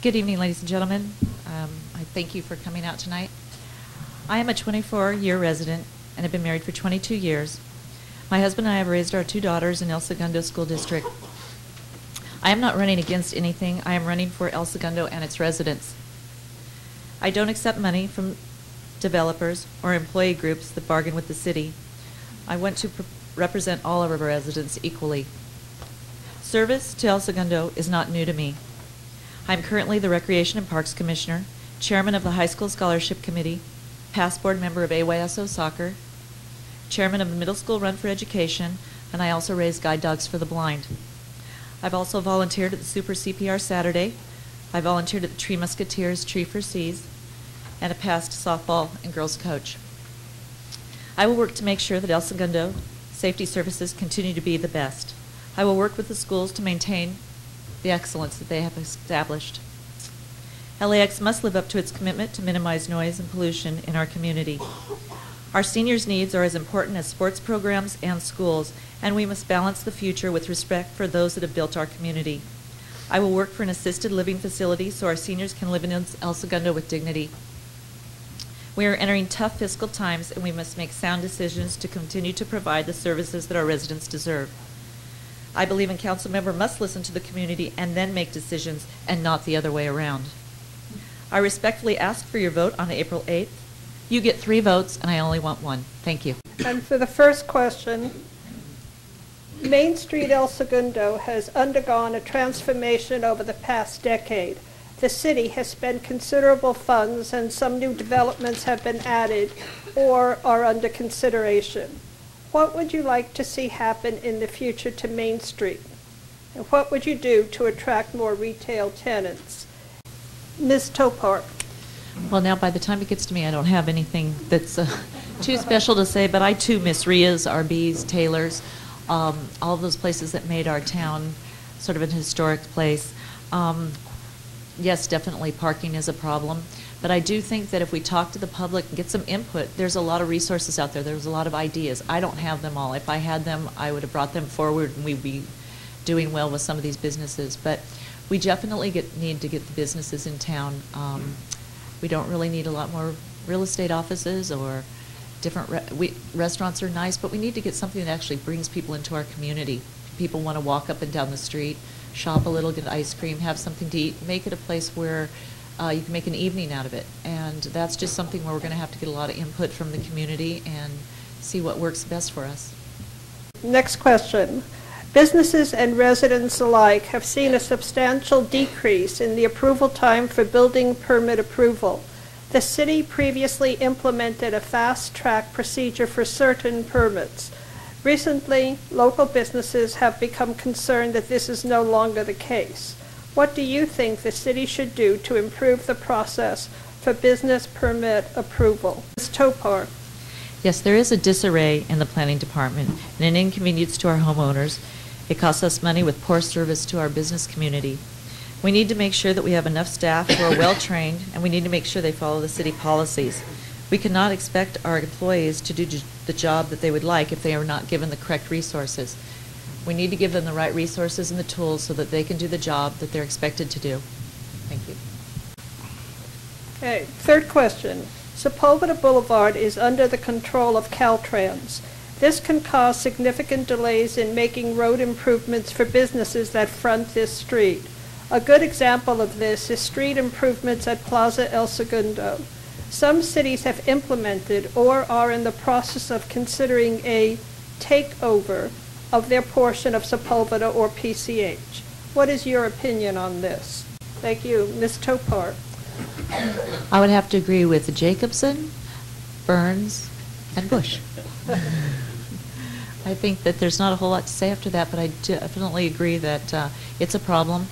Good evening, ladies and gentlemen. I thank you for coming out tonight. I am a 24-year resident and have been married for 22 years. My husband and I have raised our 2 daughters in El Segundo School District. I am not running against anything. I am running for El Segundo and its residents. I don't accept money from developers or employee groups that bargain with the city. I want to represent all of our residents equally. Service to El Segundo is not new to me. I'm currently the Recreation and Parks Commissioner, Chairman of the High School Scholarship Committee, past board member of AYSO Soccer, Chairman of the Middle School Run for Education, and I also raise guide dogs for the blind. I've also volunteered at the Super CPR Saturday. I volunteered at the Tree Musketeers Tree for Seas, and a past softball and girls coach. I will work to make sure that El Segundo safety services continue to be the best. I will work with the schools to maintain the excellence that they have established. LAX must live up to its commitment to minimize noise and pollution in our community. Our seniors' needs are as important as sports programs and schools, and we must balance the future with respect for those that have built our community. I will work for an assisted living facility so our seniors can live in El Segundo with dignity. We are entering tough fiscal times, and we must make sound decisions to continue to provide the services that our residents deserve. I believe a council member must listen to the community and then make decisions, and not the other way around. I respectfully ask for your vote on April 8th. You get 3 votes, and I only want 1. Thank you. And for the first question, Main Street El Segundo has undergone a transformation over the past decade. The city has spent considerable funds, and some new developments have been added or are under consideration. What would you like to see happen in the future to Main Street? And what would you do to attract more retail tenants? Ms. Topar. Well, now by the time it gets to me, I don't have anything that's too special to say, but I too miss Ria's, RB's, Taylor's, all of those places that made our town sort of an historic place. Yes, definitely parking is a problem. But I do think that if we talk to the public and get some input, there's a lot of resources out there. There's a lot of ideas. I don't have them all. If I had them, I would have brought them forward, and we'd be doing well with some of these businesses. But we definitely need to get the businesses in town. We don't really need a lot more real estate offices or different restaurants are nice, but we need to get something that actually brings people into our community. People want to walk up and down the street, shop a little, get ice cream, have something to eat, make it a place where you can make an evening out of it. And that's just something where we're going to have to get a lot of input from the community and see what works best for us. Next question. Businesses and residents alike have seen a substantial decrease in the approval time for building permit approval. The city previously implemented a fast-track procedure for certain permits. Recently, local businesses have become concerned that this is no longer the case. What do you think the city should do to improve the process for business permit approval? Ms. Topar. Yes, there is a disarray in the planning department and an inconvenience to our homeowners. It costs us money with poor service to our business community. We need to make sure that we have enough staff who are well-trained, and we need to make sure they follow the city policies. We cannot expect our employees to do the job that they would like if they are not given the correct resources. We need to give them the right resources and the tools so that they can do the job that they're expected to do. Thank you. Okay, third question. Sepulveda Boulevard is under the control of Caltrans. This can cause significant delays in making road improvements for businesses that front this street. A good example of this is street improvements at Plaza El Segundo. Some cities have implemented or are in the process of considering a takeover of their portion of Sepulveda or PCH. What is your opinion on this? Thank you. Ms. Topar. I would have to agree with Jacobson, Burns, and Bush. I think that there's not a whole lot to say after that, but I definitely agree that it's a problem.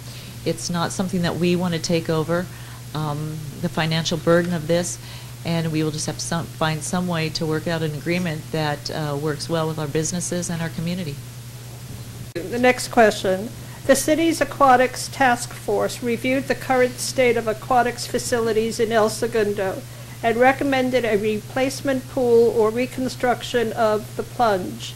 It's not something that we want to take over, the financial burden of this, and we will just have to find some way to work out an agreement that works well with our businesses and our community. The next question. The city's aquatics task force reviewed the current state of aquatics facilities in El Segundo and recommended a replacement pool or reconstruction of the plunge.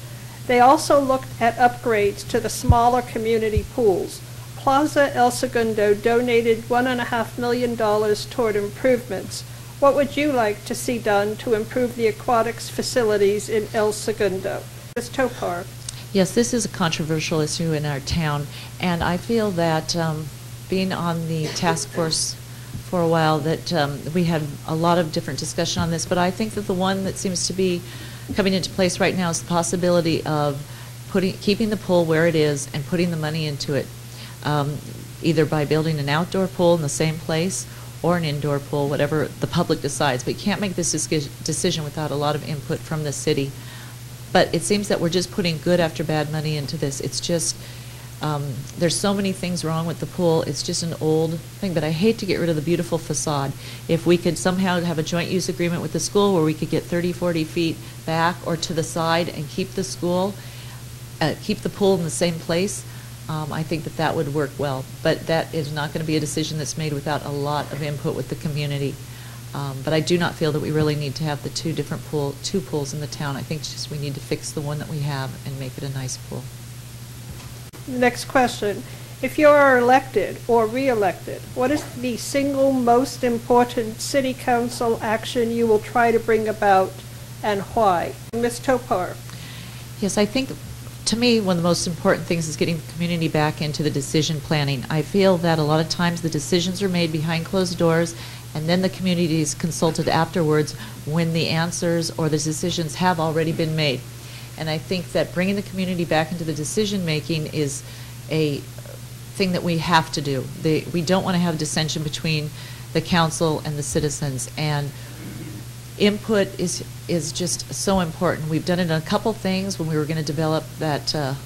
They also looked at upgrades to the smaller community pools. Plaza El Segundo donated $1.5 million toward improvements. What would you like to see done to improve the aquatics facilities in El Segundo? Ms. Topar. Yes, this is a controversial issue in our town, and I feel that being on the task force for a while that we had a lot of different discussion on this, but I think that the one that seems to be coming into place right now is the possibility of keeping the pool where it is and putting the money into it, either by building an outdoor pool in the same place or an indoor pool, whatever the public decides. But you can't make this decision without a lot of input from the city. But it seems that we're just putting good after bad money into this. It's just, there's so many things wrong with the pool. It's just an old thing, but I hate to get rid of the beautiful facade. If we could somehow have a joint use agreement with the school where we could get 30, 40 feet back or to the side and keep the school, keep the pool in the same place, I think that that would work well. But that is not going to be a decision that's made without a lot of input with the community. But I do not feel that we really need to have the two pools in the town. I think just we need to fix the one that we have and make it a nice pool. Next question. If you are elected or re-elected, what is the single most important city council action you will try to bring about and why? Ms. Topar. Yes, I think to me one of the most important things is getting the community back into the decision planning. I feel that a lot of times the decisions are made behind closed doors and then the community is consulted afterwards when the answers or the decisions have already been made. And I think that bringing the community back into the decision making is a thing that we have to do. We don't want to have dissension between the council and the citizens, and input is just so important. We've done it in a couple things when we were going to develop that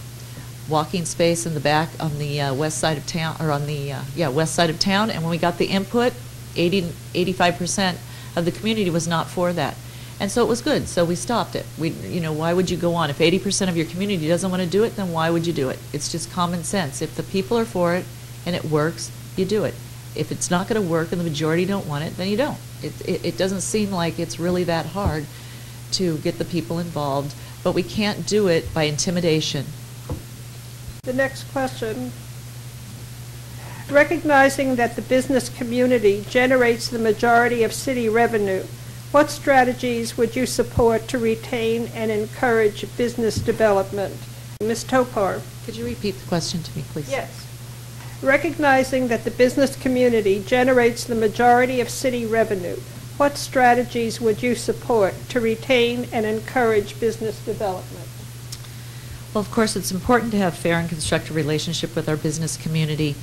walking space in the back on the west side of town, or on the west side of town, and when we got the input, 85% of the community was not for that. And so it was good, so we stopped it. Why would you go on? If 80% of your community doesn't want to do it, then why would you do it? It's just common sense. If the people are for it and it works, you do it. If it's not going to work and the majority don't want it, then you don't. It doesn't seem like it's really that hard to get the people involved, but we can't do it by intimidation. The next question. Recognizing that the business community generates the majority of city revenue, what strategies would you support to retain and encourage business development? Ms. Topar. Could you repeat the question to me, please? Yes. Recognizing that the business community generates the majority of city revenue, what strategies would you support to retain and encourage business development? Well, of course, it's important to have fair and constructive relationship with our business community.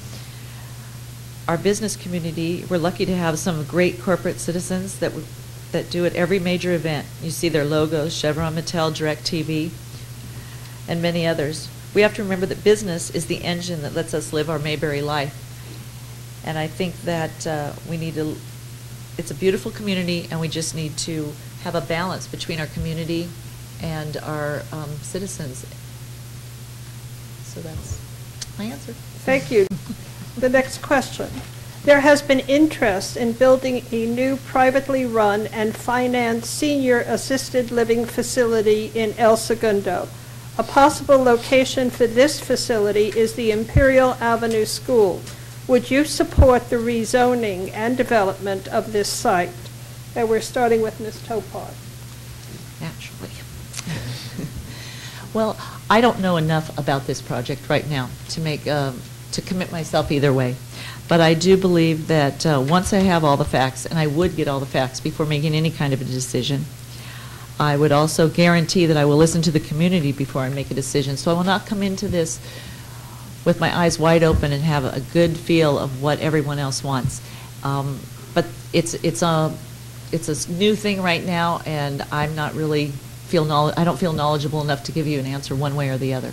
Our business community, we're lucky to have some great corporate citizens that do at every major event. You see their logos, Chevron, Mattel, DirecTV, and many others. We have to remember that business is the engine that lets us live our Mayberry life. And I think that it's a beautiful community, and we just need to have a balance between our community and our citizens. So that's my answer. Thank you. The next question. There has been interest in building a new privately run and financed senior assisted living facility in El Segundo. A possible location for this facility is the Imperial Avenue School. Would you support the rezoning and development of this site? And we're starting with Ms. Topar. Naturally. Well, I don't know enough about this project right now to commit myself either way. But I do believe that once I have all the facts, and I would get all the facts before making any kind of a decision, I would also guarantee that I will listen to the community before I make a decision. So I will not come into this with my eyes wide open and have a good feel of what everyone else wants. But it's a new thing right now, and I'm not really I don't feel knowledgeable enough to give you an answer one way or the other.